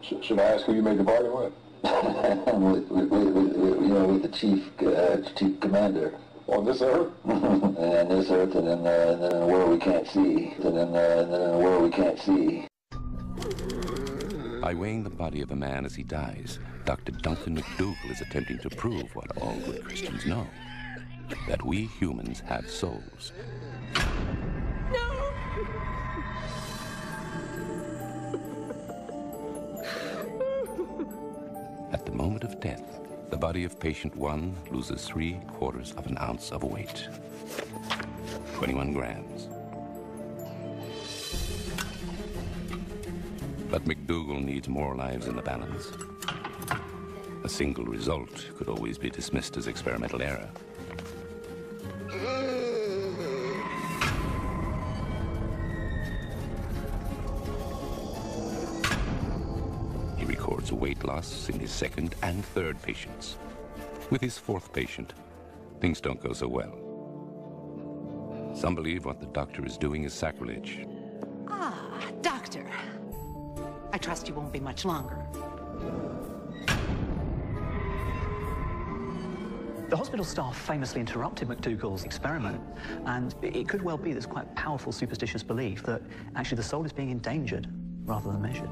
Should I ask who you made the bargain with? with the chief commander. On this earth? And this earth, and then in a world we can't see. And then in a world we can't see. By weighing the body of a man as he dies, Dr. Duncan McDougall is attempting to prove what all good Christians know, that we humans have souls. No! At the moment of death, the body of patient 1 loses 3/4 of an ounce of weight, 21 grams. But McDougall needs more lives in the balance. A single result could always be dismissed as experimental error. He records a weight loss in his second and third patients. With his fourth patient, things don't go so well. Some believe what the doctor is doing is sacrilege. Ah, doctor. I trust you won't be much longer. The hospital staff famously interrupted McDougall's experiment, and it could well be this quite powerful superstitious belief that actually the soul is being endangered rather than measured.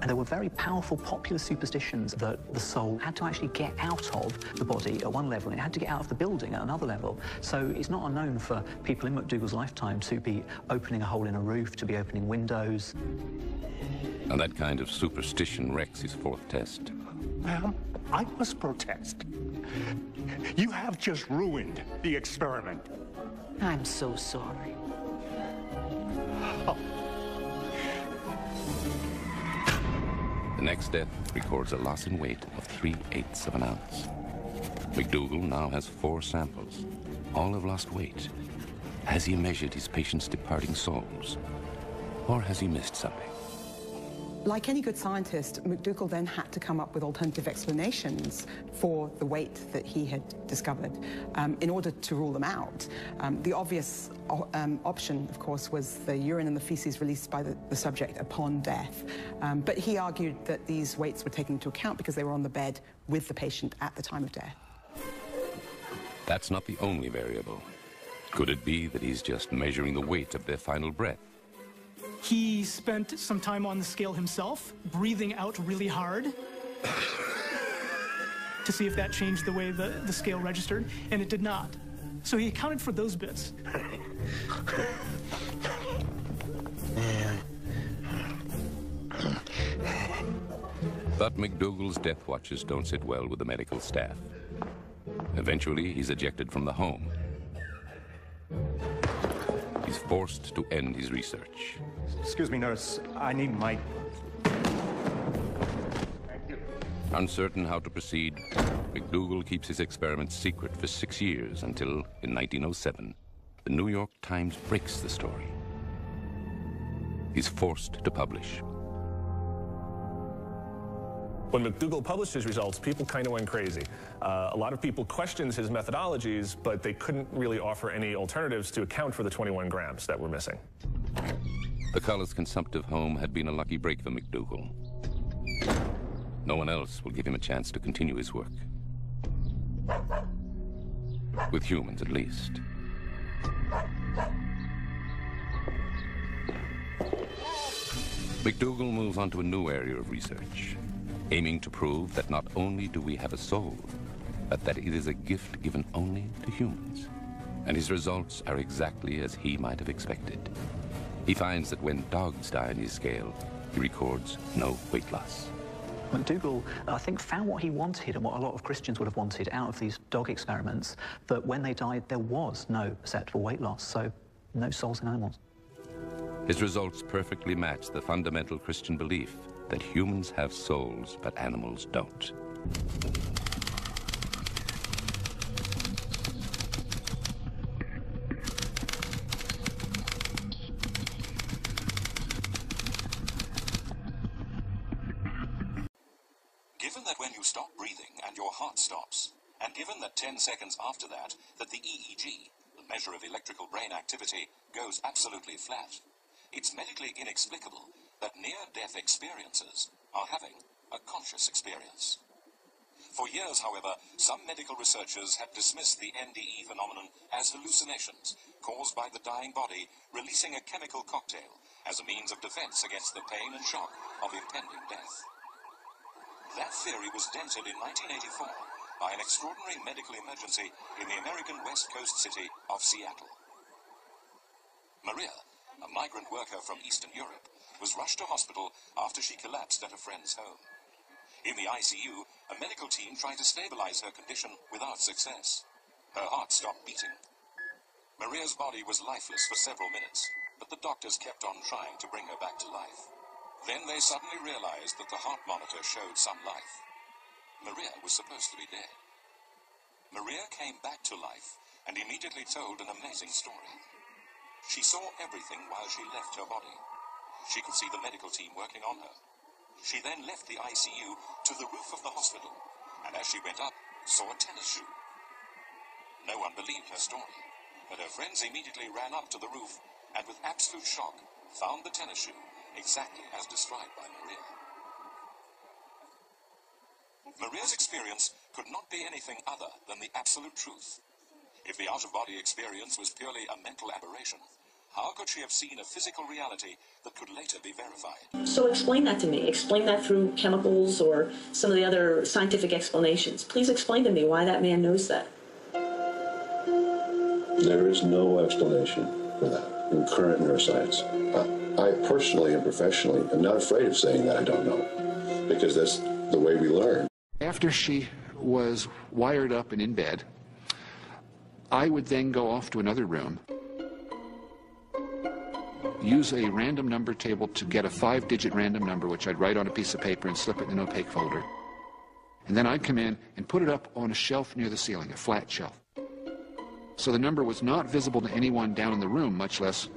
And there were very powerful popular superstitions that the soul had to actually get out of the body at one level, and it had to get out of the building at another level. So it's not unknown for people in McDougall's lifetime to be opening a hole in a roof, to be opening windows. Now that kind of superstition wrecks his fourth test. Ma'am, I must protest. You have just ruined the experiment. I'm so sorry. Oh. The next death records a loss in weight of 3/8 of an ounce. McDougall now has 4 samples. All have lost weight. Has he measured his patients' departing souls? Or has he missed something? Like any good scientist, McDougall then had to come up with alternative explanations for the weight that he had discovered in order to rule them out. The obvious option, of course, was the urine and the feces released by the subject upon death. But he argued that these weights were taken into account because they were on the bed with the patient at the time of death. That's not the only variable. Could it be that he's just measuring the weight of their final breath? He spent some time on the scale himself, breathing out really hard to see if that changed the way the scale registered, and it did not. So he accounted for those bits. But McDougall's death watches don't sit well with the medical staff. Eventually, he's ejected from the home. He's forced to end his research. Excuse me, nurse. I need my... Uncertain how to proceed, McDougall keeps his experiments secret for 6 years until, in 1907, the New York Times breaks the story. He's forced to publish. When McDougall published his results, people kind of went crazy. A lot of people questioned his methodologies, but they couldn't really offer any alternatives to account for the 21 grams that were missing. The Cullis consumptive home had been a lucky break for McDougall. No one else will give him a chance to continue his work. With humans, at least. McDougall moves on to a new area of research, aiming to prove that not only do we have a soul, but that it is a gift given only to humans. And his results are exactly as he might have expected. He finds that when dogs die on his scale, he records no weight loss. McDougall, I think, found what he wanted and what a lot of Christians would have wanted out of these dog experiments, that when they died, there was no perceptible weight loss, so no souls in animals. His results perfectly match the fundamental Christian belief that humans have souls, but animals don't. Given that when you stop breathing and your heart stops, and given that 10 seconds after that, that the EEG, the measure of electrical brain activity, goes absolutely flat, it's medically inexplicable that near-death experiences are having a conscious experience. For years, however, some medical researchers have dismissed the NDE phenomenon as hallucinations caused by the dying body releasing a chemical cocktail as a means of defense against the pain and shock of impending death. That theory was dented in 1984 by an extraordinary medical emergency in the American West Coast city of Seattle. Maria, a migrant worker from Eastern Europe, was rushed to hospital after she collapsed at a friend's home. In the ICU, a medical team tried to stabilize her condition without success. Her heart stopped beating. Maria's body was lifeless for several minutes, but the doctors kept on trying to bring her back to life. Then they suddenly realized that the heart monitor showed some life. Maria was supposed to be dead. Maria came back to life and immediately told an amazing story. She saw everything while she left her body. She could see the medical team working on her. She then left the ICU to the roof of the hospital, and as she went up, saw a tennis shoe. No one believed her story, but her friends immediately ran up to the roof and with absolute shock found the tennis shoe exactly as described by Maria. Maria's experience could not be anything other than the absolute truth. If the out-of-body experience was purely a mental aberration, how could she have seen a physical reality that could later be verified? So explain that to me. Explain that through chemicals or some of the other scientific explanations. Please explain to me why that man knows that. There is no explanation for that in current neuroscience. I personally and professionally am not afraid of saying that I don't know, because that's the way we learn. After she was wired up and in bed, I would then go off to another room, use a random number table to get a 5-digit random number, which I'd write on a piece of paper and slip it in an opaque folder. And then I'd come in and put it up on a shelf near the ceiling, a flat shelf. So the number was not visible to anyone down in the room, much less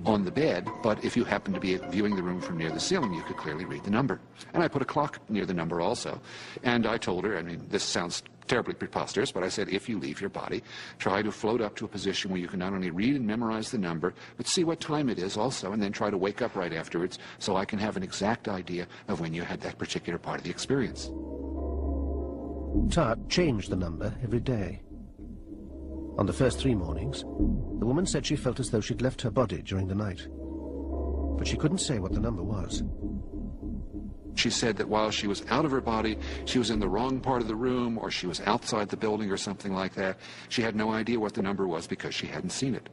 on the bed, but if you happened to be viewing the room from near the ceiling, you could clearly read the number. And I put a clock near the number also. And I told her, I mean, this sounds terribly preposterous, but I said, if you leave your body, try to float up to a position where you can not only read and memorize the number, but see what time it is also, and then try to wake up right afterwards so I can have an exact idea of when you had that particular part of the experience. Tart changed the number every day. On the first 3 mornings, the woman said she felt as though she'd left her body during the night, but she couldn't say what the number was. She said that while she was out of her body, she was in the wrong part of the room, or she was outside the building or something like that. She had no idea what the number was because she hadn't seen it.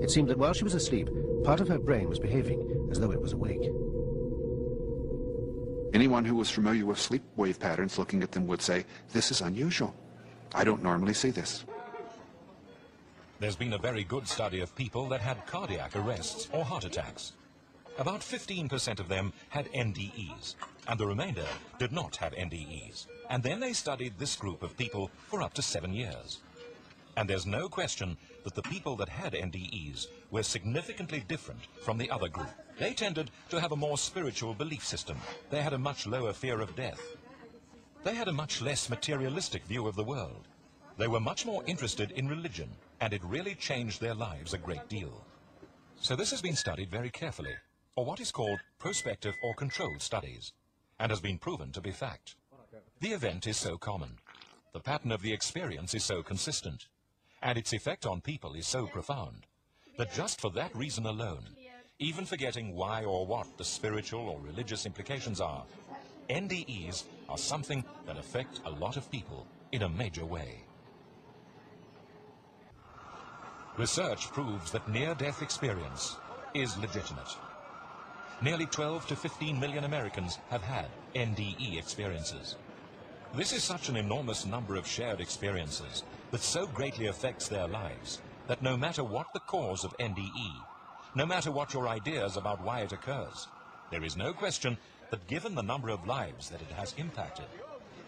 It seemed that while she was asleep, part of her brain was behaving as though it was awake. Anyone who was familiar with sleep wave patterns looking at them would say, this is unusual. I don't normally see this. There's been a very good study of people that had cardiac arrests or heart attacks. About 15% of them had NDEs, and the remainder did not have NDEs. And then they studied this group of people for up to 7 years. And there's no question that the people that had NDEs were significantly different from the other group. They tended to have a more spiritual belief system. They had a much lower fear of death. They had a much less materialistic view of the world. They were much more interested in religion, and it really changed their lives a great deal. So this has been studied very carefully, or what is called prospective or controlled studies, and has been proven to be fact. The event is so common. The pattern of the experience is so consistent, and its effect on people is so profound, that just for that reason alone, even forgetting why or what the spiritual or religious implications are, NDEs are something that affect a lot of people in a major way. Research proves that near-death experience is legitimate. Nearly 12 to 15 million Americans have had NDE experiences. This is such an enormous number of shared experiences that so greatly affects their lives that no matter what the cause of NDE, no matter what your ideas about why it occurs, there is no question that given the number of lives that it has impacted,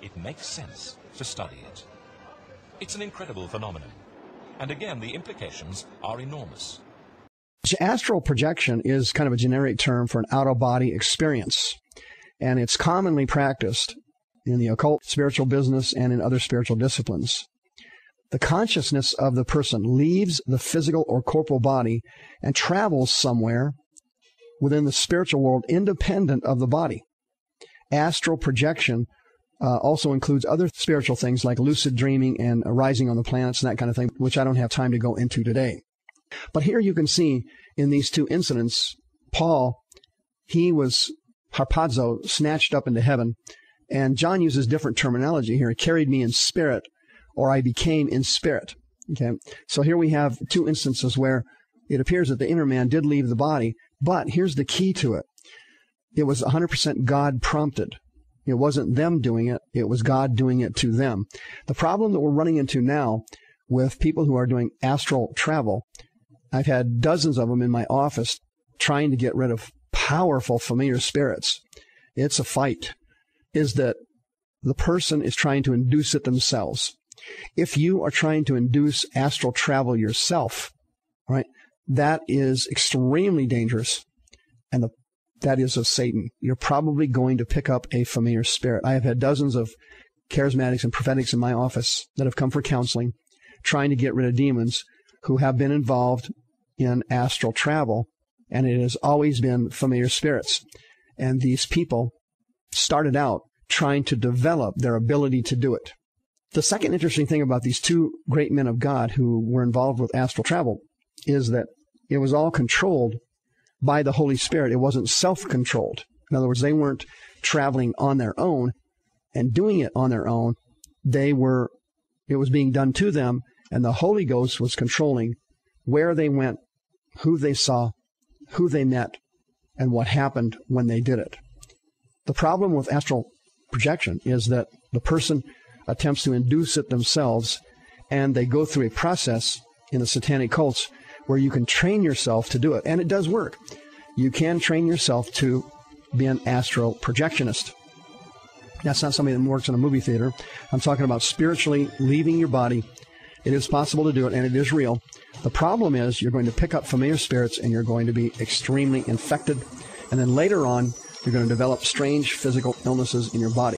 it makes sense to study it. It's an incredible phenomenon, and again, the implications are enormous. Astral projection is kind of a generic term for an out-of-body experience, and it's commonly practiced in the occult, spiritual business, and in other spiritual disciplines. The consciousness of the person leaves the physical or corporal body and travels somewhere within the spiritual world independent of the body. Astral projection also includes other spiritual things like lucid dreaming and arising on the planets and that kind of thing, which I don't have time to go into today. But here you can see in these two incidents, Paul, he was harpazo, snatched up into heaven, and John uses different terminology here. He carried me in spirit, or I became in spirit. Okay, so here we have two instances where it appears that the inner man did leave the body, but here's the key to it. It was 100% God prompted. It wasn't them doing it. It was God doing it to them. The problem that we're running into now with people who are doing astral travel, I've had dozens of them in my office trying to get rid of powerful familiar spirits. It's a fight. Is that the person is trying to induce it themselves. If you are trying to induce astral travel yourself, right, that is extremely dangerous, and that is of Satan. You're probably going to pick up a familiar spirit. I have had dozens of charismatics and prophetics in my office that have come for counseling, trying to get rid of demons who have been involved in astral travel, and it has always been familiar spirits. And these people started out trying to develop their ability to do it. The second interesting thing about these two great men of God who were involved with astral travel is that it was all controlled by the Holy Spirit. It wasn't self-controlled. In other words, they weren't traveling on their own and doing it on their own. It was being done to them, and the Holy Ghost was controlling where they went, who they saw, who they met, and what happened when they did it. The problem with astral projection is that the person attempts to induce it themselves, and they go through a process in the satanic cults where you can train yourself to do it. And it does work. You can train yourself to be an astral projectionist. That's not somebody that works in a movie theater. I'm talking about spiritually leaving your body. It is possible to do it, and it is real. The problem is you're going to pick up familiar spirits, and you're going to be extremely infected. And then later on, you're going to develop strange physical illnesses in your body.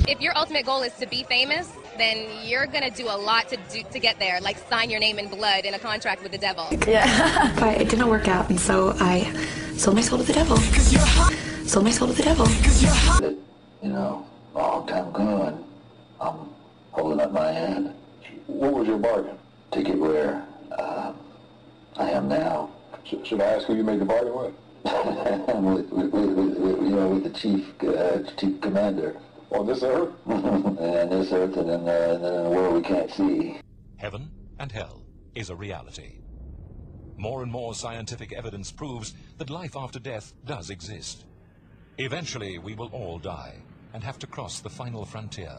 If your ultimate goal is to be famous, then you're going to do a lot to get there, like sign your name in blood in a contract with the devil. Yeah. But it didn't work out, and so I sold my soul to the devil. Sold my soul to the devil. You know, a long time ago, and I'm holding up my hand. What was your bargain? To get where I am now. Should I ask who you made the bargain with? with the chief commander. On this earth? And this earth, and then in a world we can't see. Heaven and hell is a reality. More and more scientific evidence proves that life after death does exist. Eventually, we will all die and have to cross the final frontier.